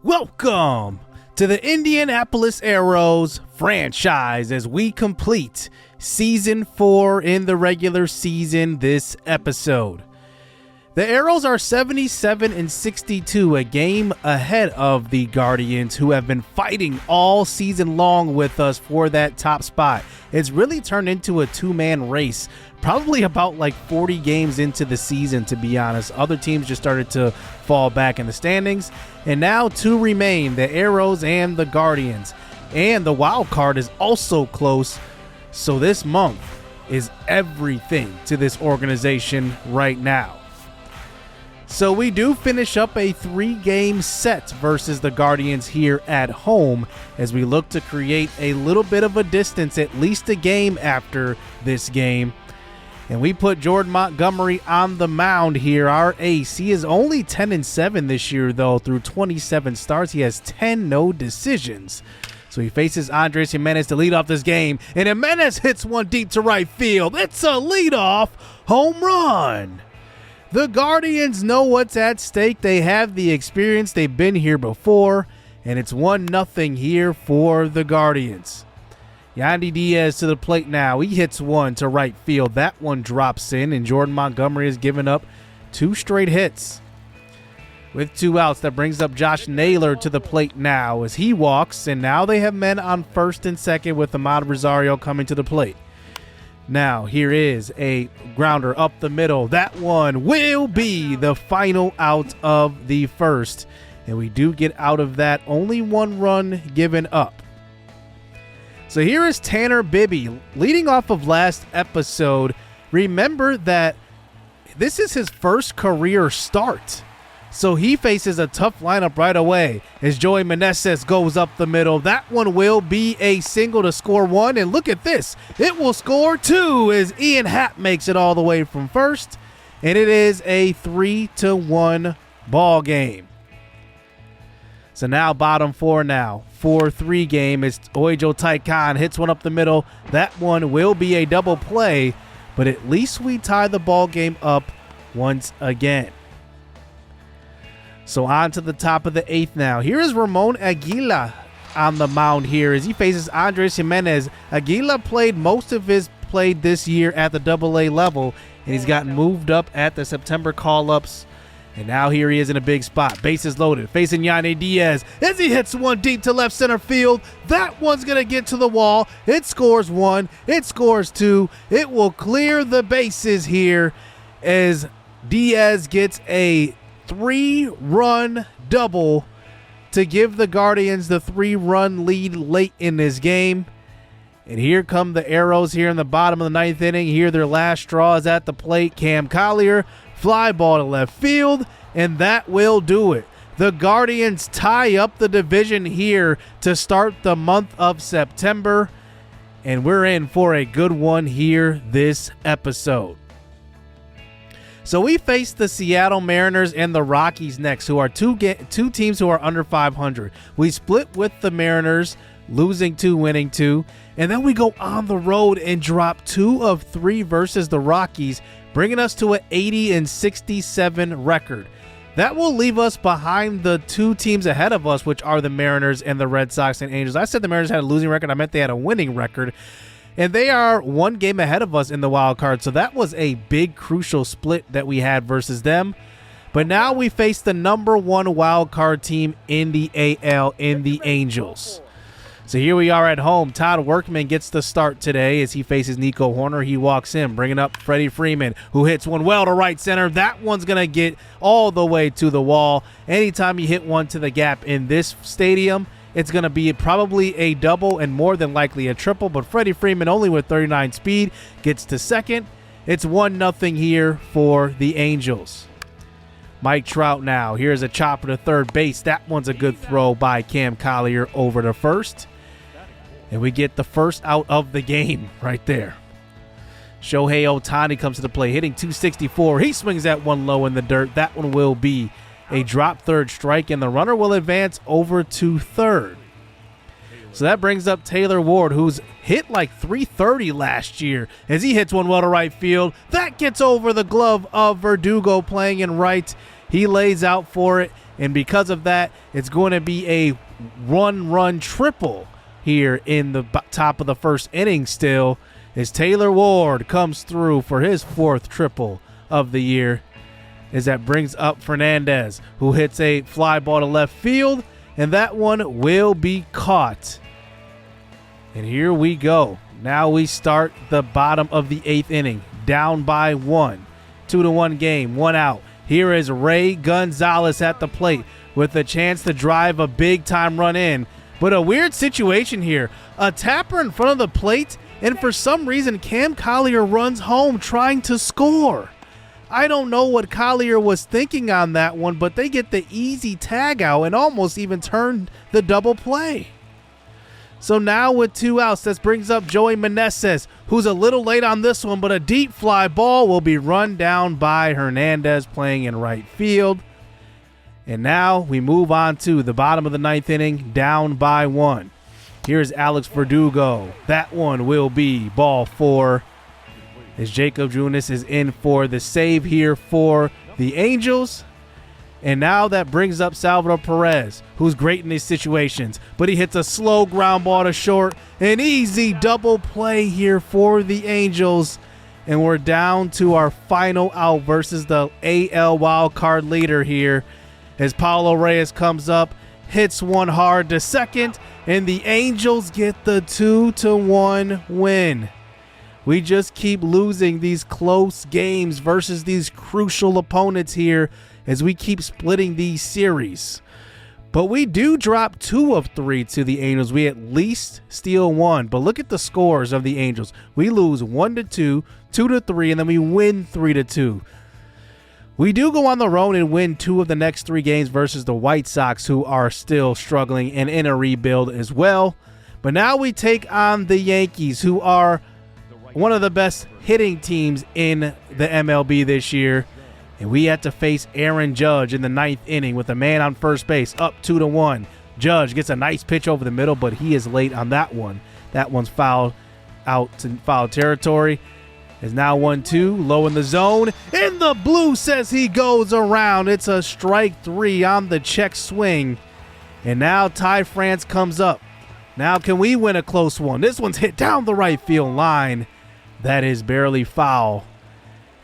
Welcome to the Indianapolis Arrows franchise as we complete Season 4 in the regular season this episode. The Arrows are 77-62, a game ahead of the Guardians, who have been fighting all season long with us for that top spot. It's really turned into a two-man race, probably about like 40 games into the season, to be honest. Other teams just started to fall back in the standings, and now two remain, the Arrows and the Guardians. And the wild card is also close, so this month is everything to this organization right now. So we do finish up a 3-game set versus the Guardians here at home as we look to create a little bit of a distance, at least a game after this game. And we put Jordan Montgomery on the mound here, our ace. He is only 10-7 this year, though, through 27 starts. He has 10 no decisions. So he faces Andres Jimenez to lead off this game, and Jimenez hits one deep to right field. It's a leadoff home run. The Guardians know what's at stake. They have the experience. They've been here before, and it's 1-0 here for the Guardians. Yandy Diaz to the plate now. He hits one to right field. That one drops in, and Jordan Montgomery has given up 2 straight hits. With 2 outs, that brings up Josh Naylor to the plate now as he walks, and now they have men on first and second with Ahmad Rosario coming to the plate. Now, here is a grounder up the middle. That one will be the final out of the first. And we do get out of that. Only 1 run given up. So here is Tanner Bibby leading off of last episode. Remember that this is his first career start. So he faces a tough lineup right away as Joey Meneses goes up the middle. That one will be a single to score 1. And look at this. It will score 2 as Ian Happ makes it all the way from first. And it is a 3-1 ball game. So now bottom 4 now. 4-3 game as Oijo Taikan hits one up the middle. That one will be a double play. But at least we tie the ball game up once again. So on to the top of the 8th now. Here is Ramon Aguila on the mound here as he faces Andres Jimenez. Aguila played most of his play this year at the AA level, and he's gotten moved up at the September call-ups. And now here he is in a big spot. Bases loaded, facing Yandy Diaz as he hits one deep to left center field. That one's going to get to the wall. It scores 1. It scores 2. It will clear the bases here as Diaz gets a 3-run double to give the Guardians the 3-run lead late in this game. And here come the Arrows here in the bottom of the 9th inning. Here their last straw is at the plate. Cam Collier, fly ball to left field, and that will do it. The Guardians tie up the division here to start the month of September, and we're in for a good one here this episode. So we face the Seattle Mariners and the Rockies next, who are two teams who are under 500. We split with the Mariners, losing 2, winning 2. And then we go on the road and drop 2 of 3 versus the Rockies, bringing us to an 80-67 record. That will leave us behind the 2 teams ahead of us, which are the Mariners and the Red Sox and Angels. I said the Mariners had a losing record. I meant they had a winning record. And they are 1 game ahead of us in the wild card. So that was a big, crucial split that we had versus them. But now we face the number 1 wild card team in the AL, in the Angels. So here we are at home. Todd Workman gets the start today as he faces Nico Horner. He walks in, bringing up Freddie Freeman, who hits one well to right center. That one's going to get all the way to the wall. Anytime you hit one to the gap in this stadium, it's going to be probably a double and more than likely a triple, but Freddie Freeman, only with 39 speed, gets to second. It's 1-0 here for the Angels. Mike Trout now. Here's a chopper to third base. That one's a good throw by Cam Collier over to first. And we get the first out of the game right there. Shohei Ohtani comes to the plate, hitting .264. He swings that one low in the dirt. That one will be a drop third strike, and the runner will advance over to third. So that brings up Taylor Ward, who's hit like .330 last year as he hits one well to right field. That gets over the glove of Verdugo playing in right. He lays out for it, And because of that, it's going to be a run triple here in the top of the first inning still, as Taylor Ward comes through for his 4th triple of the year, as that brings up Fernandez, who hits a fly ball to left field, and that one will be caught. And here we go. Now we start the bottom of the 8th inning, down by 1. 2-1 game, 1 out. Here is Ray Gonzalez at the plate with a chance to drive a big-time run in. But a weird situation here. A tapper in front of the plate, and for some reason, Cam Collier runs home trying to score. I don't know what Collier was thinking on that one, but they get the easy tag out and almost even turned the double play. So now with 2 outs, this brings up Joey Meneses, who's a little late on this one, but a deep fly ball will be run down by Hernandez playing in right field. And now we move on to the bottom of the 9th inning, down by 1. Here's Alex Verdugo. That one will be ball 4, as Jacob Junis is in for the save here for the Angels. And now that brings up Salvador Perez, who's great in these situations, but he hits a slow ground ball to short. An easy double play here for the Angels. And we're down to our final out versus the AL wildcard leader here, as Paulo Reyes comes up, hits one hard to second, and the Angels get the 2-1 win. We just keep losing these close games versus these crucial opponents here, as we keep splitting these series. But we do drop 2 of 3 to the Angels. We at least steal 1. But look at the scores of the Angels. We lose 1-2, 2-3, and then we win 3-2. We do go on the road and win 2 of the next 3 games versus the White Sox, who are still struggling and in a rebuild as well. But now we take on the Yankees, who are one of the best hitting teams in the MLB this year. And we had to face Aaron Judge in the 9th inning with a man on first base, up 2-1. Judge gets a nice pitch over the middle, but he is late on that one. That one's fouled out to foul territory. Is now 1-2, low in the zone. And the blue says he goes around. It's a strike 3 on the check swing. And now Ty France comes up. Now can we win a close one? This one's hit down the right field line. That is barely foul.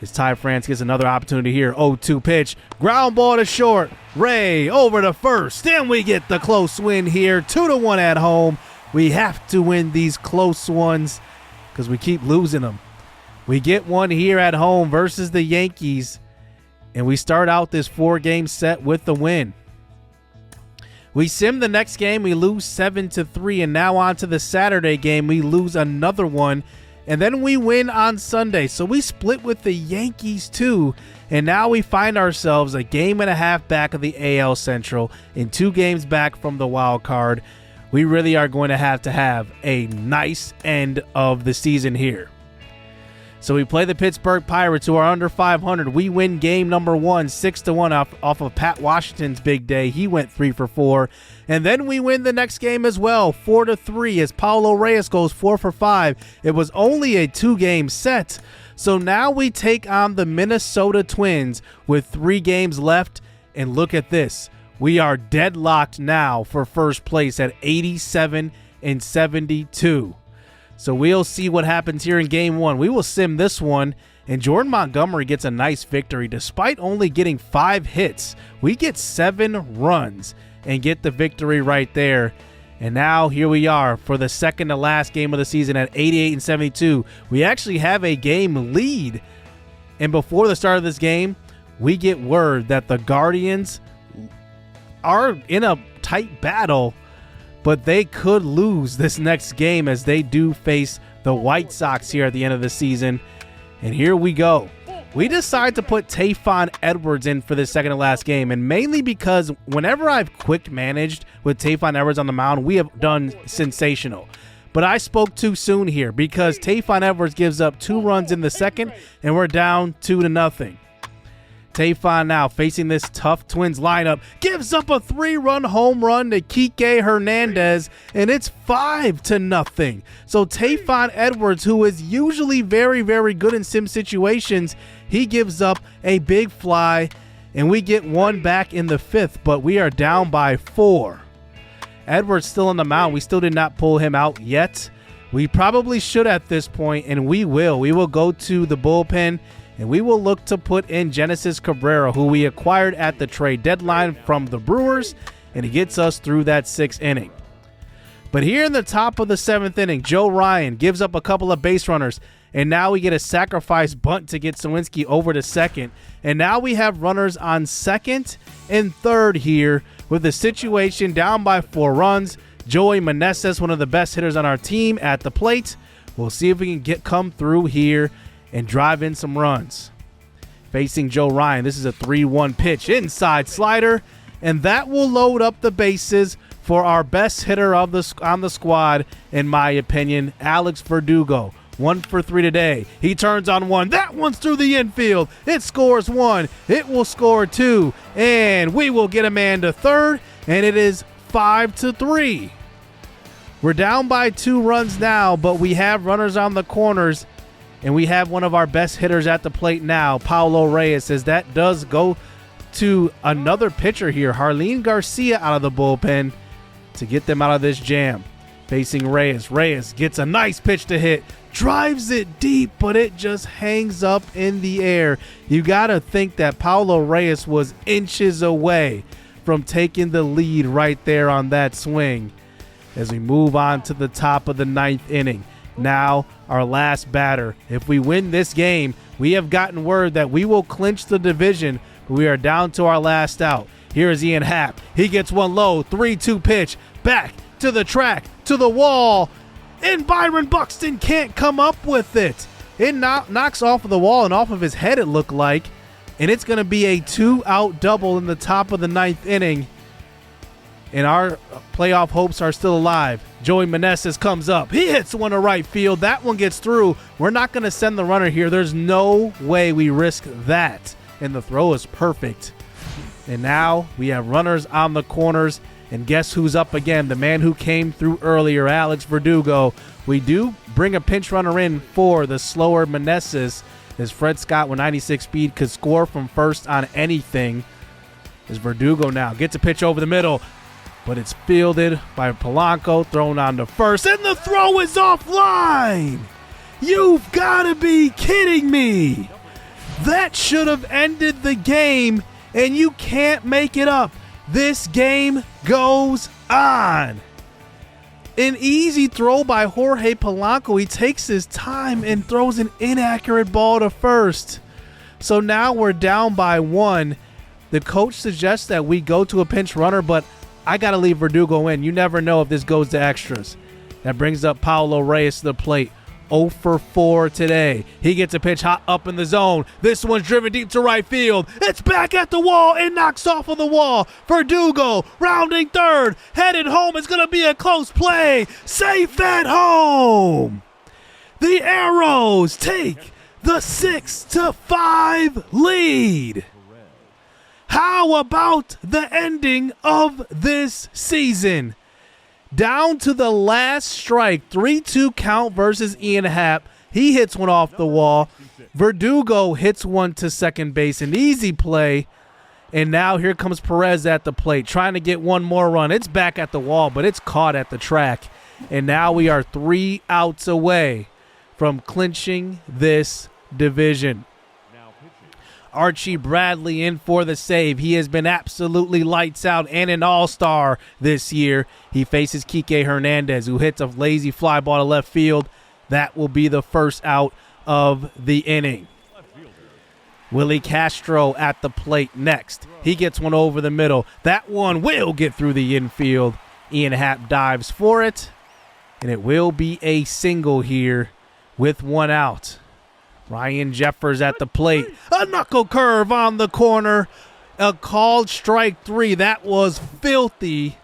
As Ty France gets another opportunity here. 0-2 pitch. Ground ball to short. Ray over to first. And we get the close win here. 2-1 at home. We have to win these close ones because we keep losing them. We get one here at home versus the Yankees. And we start out this 4-game set with the win. We sim the next game. We lose 7-3. And now on to the Saturday game. We lose another one. And then we win on Sunday. So we split with the Yankees too. And now we find ourselves a game and a half back of the AL Central and 2 games back from the wild card. We really are going to have a nice end of the season here. So we play the Pittsburgh Pirates, who are under 500. We win game number 1, 6-1 off of Pat Washington's big day. He went 3 for 4. And then we win the next game as well, 4-3, as Paulo Reyes goes 4 for 5. It was only a 2-game set. So now we take on the Minnesota Twins with 3 games left. And look at this. We are deadlocked now for first place at 87-72. So we'll see what happens here in game 1. We will sim this one, and Jordan Montgomery gets a nice victory. Despite only getting 5 hits, we get 7 runs and get the victory right there. And now here we are for the second to last game of the season at 88-72. We actually have a game lead. And before the start of this game, we get word that the Guardians are in a tight battle, but they could lose this next game as they do face the White Sox here at the end of the season. And here we go. We decide to put Tayfon Edwards in for this second to last game, and mainly because whenever I've quick managed with Tayfon Edwards on the mound, we have done sensational. But I spoke too soon here because Tayfon Edwards gives up 2 runs in the second, and we're down 2-0. Tayfon now facing this tough Twins lineup, gives up a 3-run home run to Kike Hernandez, and it's 5-0. So Tayfon Edwards, who is usually very, very good in sim situations, he gives up a big fly, and we get one back in the 5th, but we are down by 4. Edwards still on the mound. We still did not pull him out yet. We probably should at this point, and we will. We will go to the bullpen, and we will look to put in Genesis Cabrera, who we acquired at the trade deadline from the Brewers, and he gets us through that 6th inning. But here in the top of the 7th inning, Joe Ryan gives up a couple of base runners, and now we get a sacrifice bunt to get Sawinski over to second. And now we have runners on 2nd and 3rd here with the situation down by 4 runs. Joey Meneses, one of the best hitters on our team, at the plate. We'll see if we can come through here and drive in some runs. Facing Joe Ryan, this is a 3-1 pitch, inside slider, and that will load up the bases for our best hitter on the squad, in my opinion, Alex Verdugo. 1 for 3 today. He turns on one. That one's through the infield. It scores 1. It will score 2. And we will get a man to 3rd. And it is 5-3. We're down by 2 runs now, but we have runners on the corners. And we have one of our best hitters at the plate now, Paulo Reyes, as that does go to another pitcher here, Harleen Garcia, out of the bullpen to get them out of this jam. Facing Reyes. Reyes gets a nice pitch to hit. Drives it deep, but it just hangs up in the air. You got to think that Paulo Reyes was inches away from taking the lead right there on that swing. As we move on to the top of the 9th inning. Now, our last batter. If we win this game, we have gotten word that we will clinch the division. We are down to our last out. Here is Ian Happ. He gets one low, 3-2 pitch, back to the track, to the wall, and Byron Buxton can't come up with it. It knocks off of the wall and off of his head, it looked like, and it's going to be a 2-out double in the top of the 9th inning, and our playoff hopes are still alive. Joey Meneses comes up. He hits one to right field. That one gets through. We're not going to send the runner here. There's no way we risk that, and the throw is perfect. And now we have runners on the corners. And guess who's up again? The man who came through earlier, Alex Verdugo. We do bring a pinch runner in for the slower Meneses, as Fred Scott with 96 speed could score from first on anything. As Verdugo now gets a pitch over the middle, but it's fielded by Polanco, thrown on to first, and the throw is offline. You've got to be kidding me. That should have ended the game, and you can't make it up. This game goes on. An easy throw by Jorge Polanco. He takes his time and throws an inaccurate ball to first. So now we're down by 1. The coach suggests that we go to a pinch runner, but I got to leave Verdugo in. You never know if this goes to extras. That brings up Paulo Reyes to the plate. 0 for 4 today. He gets a pitch hot up in the zone. This one's driven deep to right field. It's back at the wall. It knocks off of the wall. Verdugo rounding 3rd. Headed home. It's going to be a close play. Safe at home. The Arrows take the 6-5 lead. How about the ending of this season? Down to the last strike, 3-2 count versus Ian Happ. He hits one off the wall. Verdugo hits one to second base, an easy play. And now here comes Perez at the plate, trying to get one more run. It's back at the wall, but it's caught at the track. And now we are 3 outs away from clinching this division. Archie Bradley in for the save. He has been absolutely lights out and an all-star this year. He faces Kike Hernandez, who hits a lazy fly ball to left field. That will be the first out of the inning. Willie Castro at the plate next. He gets one over the middle. That one will get through the infield. Ian Happ dives for it, and it will be a single here with 1 out. Ryan Jeffers at the plate. A knuckle curve on the corner. A called strike 3. That was filthy,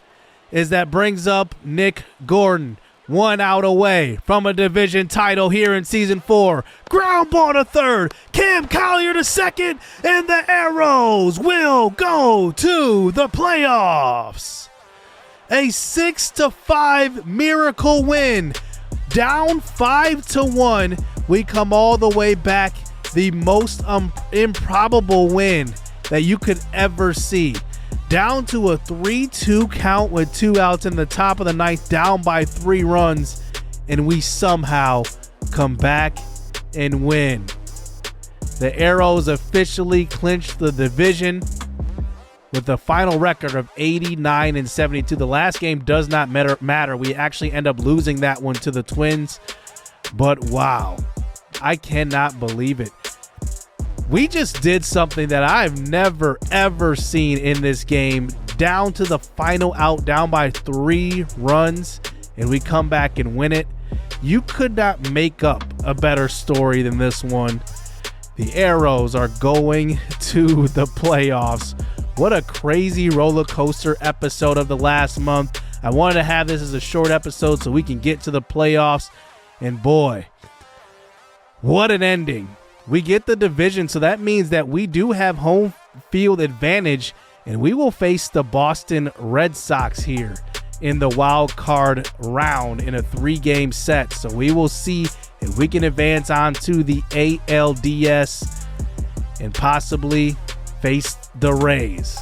as that brings up Nick Gordon. 1 out away from a division title here in Season 4. Ground ball to 3rd. Cam Collier to 2nd. And the Arrows will go to the playoffs. A 6-5 miracle win. Down 5-1. We come all the way back. The most improbable win that you could ever see. Down to a 3-2 count with 2 outs in the top of the ninth, down by 3 runs, and we somehow come back and win. The Arrows officially clinched the division with the final record of 89-72. The last game does not matter. We actually end up losing that one to the Twins. But wow, I cannot believe it. We just did something that I've never, ever seen in this game. Down to the final out, down by 3 runs, and we come back and win it. You could not make up a better story than this one. The Arrows are going to the playoffs. What a crazy roller coaster episode of the last month. I wanted to have this as a short episode so we can get to the playoffs. And boy, what an ending. We get the division, so that means that we do have home field advantage, and we will face the Boston Red Sox here in the wild card round in a 3-game set. So we will see if we can advance on to the ALDS and possibly face the Rays.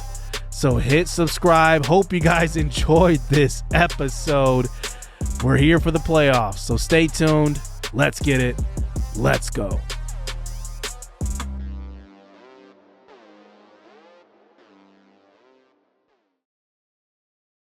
So hit subscribe. Hope you guys enjoyed this episode. We're here for the playoffs, so stay tuned. Let's get it. Let's go.